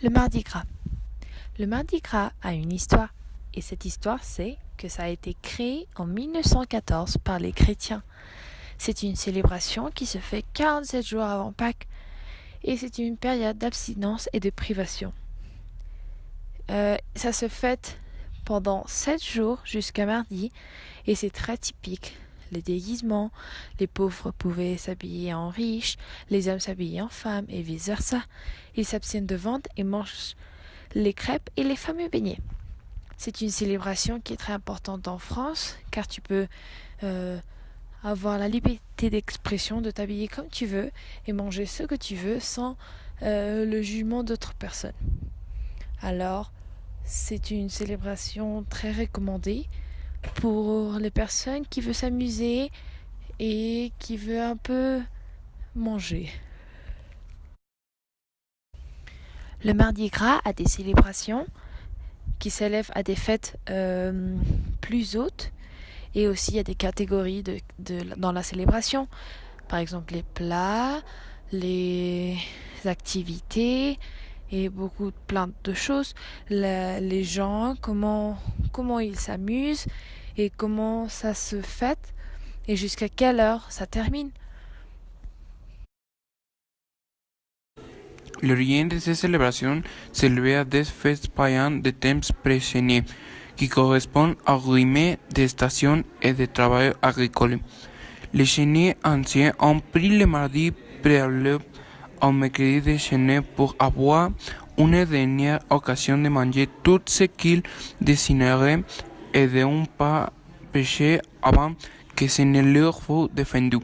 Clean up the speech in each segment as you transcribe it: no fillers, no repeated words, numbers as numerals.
Le Mardi Gras. Le Mardi Gras a une histoire, et cette histoire, c'est que ça a été créé en 1914 par les chrétiens. C'est une célébration qui se fait 47 jours avant Pâques, et c'est une période d'abstinence et de privation. Ça se fête pendant 7 jours jusqu'à mardi, et c'est très typique. Les déguisements, les pauvres pouvaient s'habiller en riches, les hommes s'habillaient en femmes, et vice-versa. Ils s'abstiennent de vente et mangent les crêpes et les fameux beignets. C'est une célébration qui est très importante en France, car tu peux avoir la liberté d'expression, de t'habiller comme tu veux et manger ce que tu veux sans le jugement d'autres personnes. Alors, c'est une célébration très recommandée pour les personnes qui veulent s'amuser et qui veulent un peu manger. Le Mardi Gras a des célébrations qui s'élèvent à des fêtes plus hautes, et aussi il y a des catégories dans la célébration. Par exemple les plats, les activités et plein de choses. Les gens, comment ils s'amusent et comment ça se fête et jusqu'à quelle heure ça termine. L'origine de ces célébrations s'élevait à des fêtes païennes de temps précédents, qui correspondent au rythme des stations et du travail agricole. Les Chéniers anciens ont pris le mardi préalable au mercredi déjeuner pour avoir une dernière occasion de manger tout ce qu'ils désireraient et de ne pas pécher avant que ce ne leur fût défendu.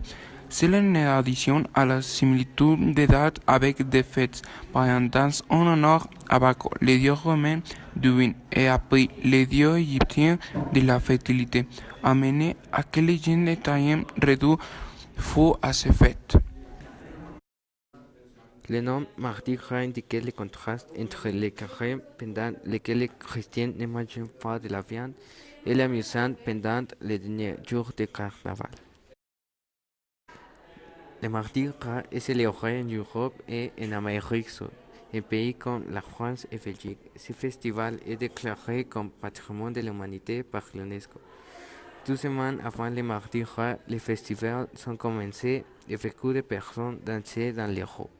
C'est une addition à la similitude des dates avec des fêtes païennes en honneur à Baco, le dieu romain du vin, et après le dieu égyptien de la fertilité, amené à que les gens détaillés réduits fût à ces fêtes. Le nom Mardi Gras indiquait le contraste entre le carême pendant lequel les chrétiens ne mangent pas de la viande et l'amusement pendant les derniers jours de carnaval. Le Mardi Gras est célébré en Europe et en Amérique du Sud. En pays comme la France et Belgique, ce festival est déclaré comme patrimoine de l'humanité par l'UNESCO. 2 semaines avant le Mardi Gras, les festivals sont commencés et beaucoup de personnes dansaient dans les rues.